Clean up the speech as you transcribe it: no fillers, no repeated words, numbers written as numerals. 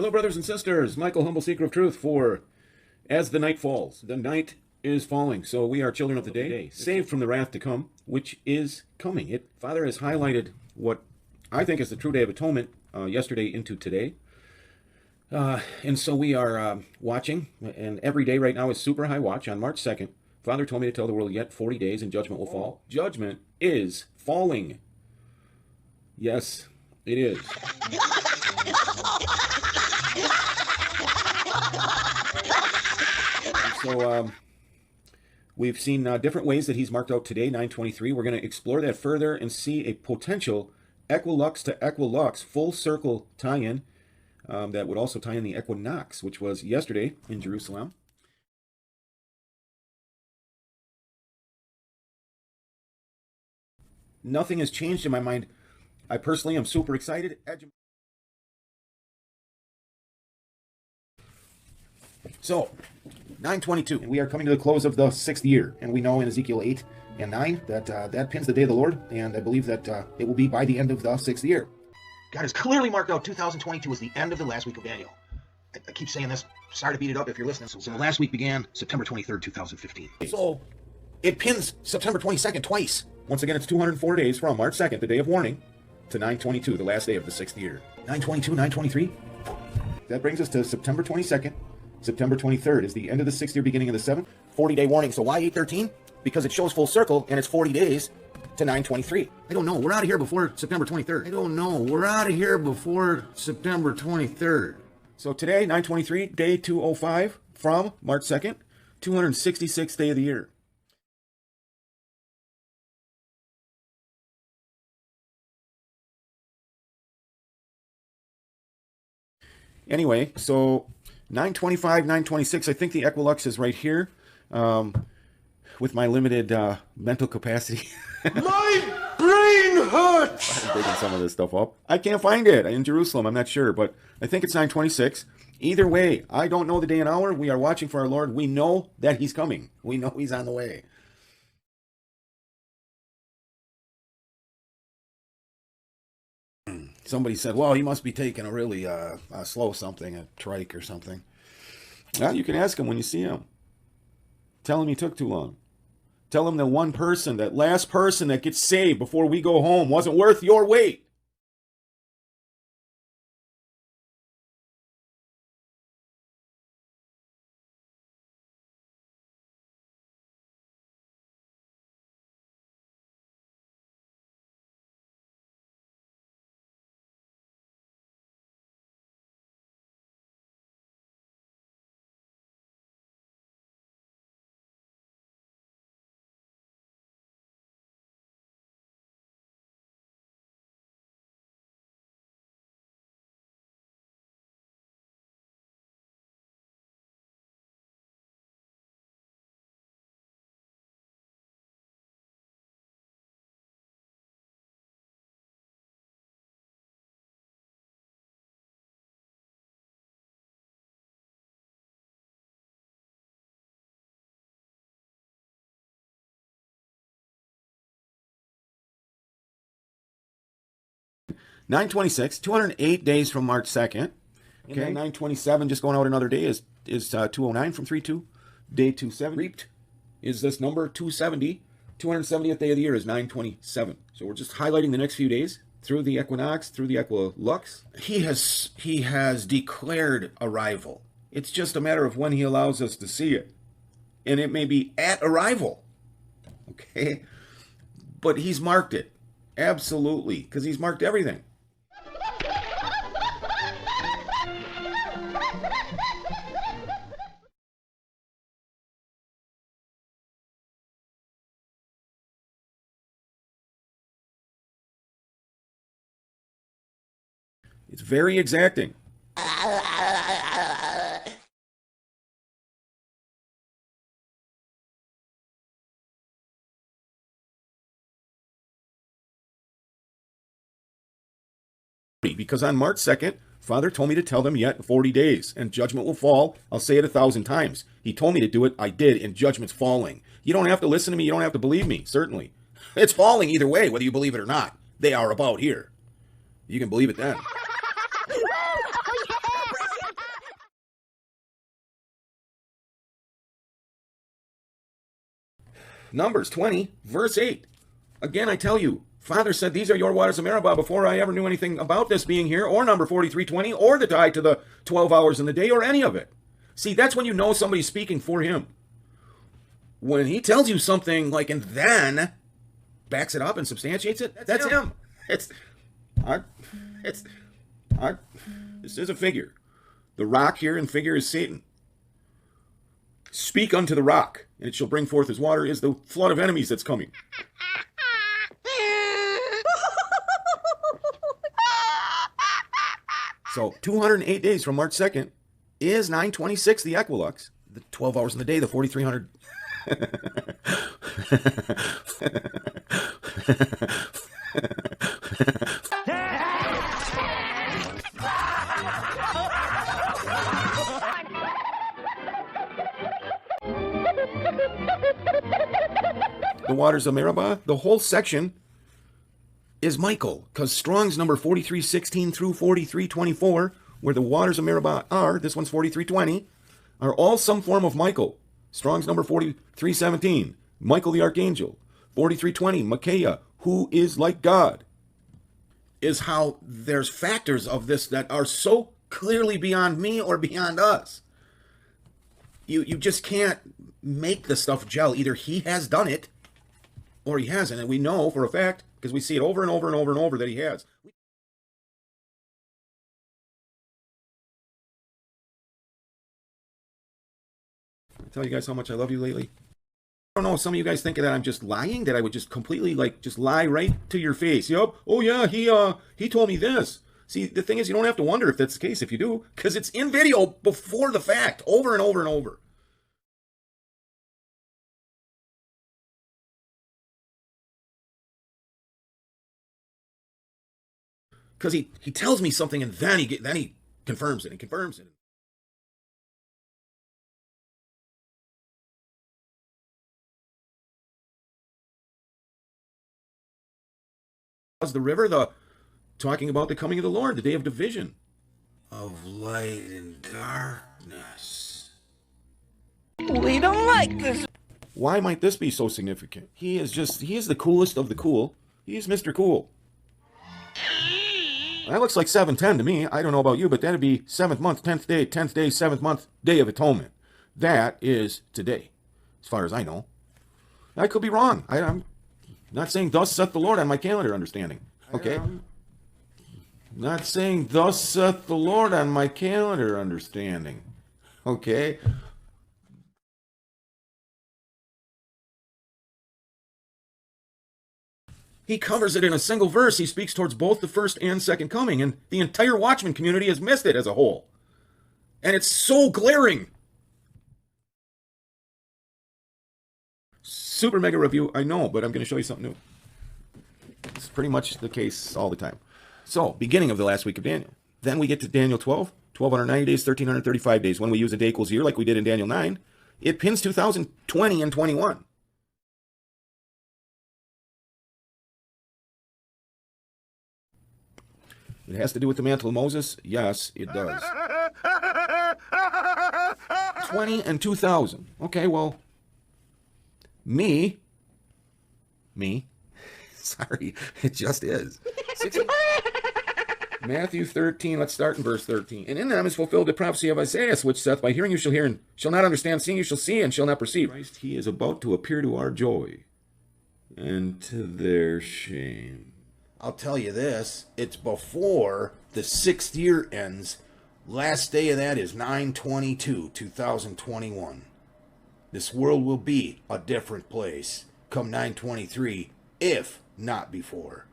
Hello, brothers and sisters. Michael, humble seeker of truth for As the Night Falls. The night is falling, so we are children of the day, saved from the wrath to come, which is coming. Father has highlighted what I think is the true Day of Atonement yesterday into today. And so we are watching, and every day right now is super high watch. On March 2nd, Father told me to tell the world yet 40 days and judgment will fall. Judgment is falling. Yes, it is. So we've seen different ways that he's marked out today, 923. We're going to explore that further and see a potential equilux to equilux full circle tie-in that would also tie in the equinox, which was yesterday in Jerusalem. Nothing has changed in my mind. I personally am super excited. So, 922, and we are coming to the close of the 6th year, and we know in Ezekiel 8 and 9 that that pins the day of the Lord, and I believe that it will be by the end of the 6th year. God has clearly marked out 2022 as the end of the last week of Daniel. I keep saying this, sorry to beat it up if you're listening. So the last week began September 23rd, 2015. So, it pins September 22nd twice. Once again, it's 204 days from March 2nd, the day of warning, to 922, the last day of the 6th year. 922, 923. That brings us to September 22nd. September 23rd is the end of the 6th year, beginning of the 7th. 40-day warning. So why 813? Because it shows full circle, and it's 40 days to 923. I don't know. We're out of here before September 23rd. I don't know. We're out of here before September 23rd. So today, 923, day 205 from March 2nd, 266th day of the year. Anyway, so 925, 926, I think the equilux is right here. With my limited mental capacity. My brain hurts! I'm digging some of this stuff up. I can't find it in Jerusalem, I'm not sure, but I think it's 926. Either way, I don't know the day and hour. We are watching for our Lord. We know that he's coming. We know he's on the way. Somebody said, well, he must be taking a really slow something, a trike or something. Well, you can ask him when you see him. Tell him he took too long. Tell him that one person, that last person that gets saved before we go home wasn't worth your wait. $926, 208 days from March 2nd. Okay, 927, just going out another day, is 209 from 3-2. Day 270. Reaped is this number, 270. 270th day of the year is 927. So we're just highlighting the next few days through the equinox, through the equilux. He has declared arrival. It's just a matter of when he allows us to see it. And it may be at arrival. Okay? But he's marked it. Absolutely. Because he's marked everything. It's very exacting. Because on March 2nd, Father told me to tell them yet 40 days, and judgment will fall. I'll say it 1,000 times. He told me to do it. I did, and judgment's falling. You don't have to listen to me. You don't have to believe me, certainly. It's falling either way, whether you believe it or not. They are about here. You can believe it then. Numbers 20, verse 8. Again, I tell you, Father said, these are your waters of Meribah, before I ever knew anything about this being here, or number 43:20, or the tithe to the 12 hours in the day, or any of it. See, that's when you know somebody's speaking for him. When he tells you something like, and then backs it up and substantiates it, that's him. This is a figure. The rock here in figure is Satan. Speak unto the rock, and it shall bring forth his water, is the flood of enemies that's coming. So 208 days from March 2nd is 9/26, the equinox. The 12 hours in the day, the 4,300. The waters of Meribah, the whole section is Michael, because Strong's number 43:16 through 43:24, where the waters of Meribah are, this one's 43:20, are all some form of Michael. Strong's number 43:17, Michael the Archangel. 43:20, Micaiah, who is like God. Is how there's factors of this that are so clearly beyond me or beyond us. You just can't make the stuff gel. Either he has done it or he hasn't, and we know for a fact, because we see it over and over and over and over, that he has. I tell you guys how much I love you lately. I don't know, some of you guys think that I'm just lying, that I would just completely, just lie right to your face. Yup, oh yeah, he told me this. See, the thing is, you don't have to wonder if that's the case if you do, because it's in video before the fact, over and over and over. Because he tells me something, and then he confirms it and confirms it. The river, talking about the coming of the Lord, the day of division, of light and darkness. We don't like this. Why might this be so significant? He is the coolest of the cool. He's Mr. Cool. That looks like 7/10 to me. I don't know about you, but that'd be 7th month, 10th day, 7th month, Day of Atonement. That is today, as far as I know. I could be wrong. I'm not saying thus saith the Lord on my calendar understanding. Okay? Not saying thus saith the Lord on my calendar understanding. Okay? He covers it in a single verse. He speaks towards both the first and second coming, and the entire Watchman community has missed it as a whole. And it's so glaring. Super mega review, I know, but I'm going to show you something new. It's pretty much the case all the time. So, beginning of the last week of Daniel. Then we get to Daniel 12, 1,290 days, 1,335 days. When we use a day equals year, like we did in Daniel 9, it pins 2020 and 21. It has to do with the mantle of Moses? Yes, it does. 20 and 2000. Okay, well, me, sorry, it just is. 16. Matthew 13, let's start in verse 13. And in them is fulfilled the prophecy of Isaiah, which saith, by hearing you shall hear, and shall not understand, seeing you shall see, and shall not perceive. Christ, he is about to appear to our joy, and to their shame. I'll tell you this, it's before the 6th year ends. Last day of that is 9/22/2021. This world will be a different place come 9/23, if not before.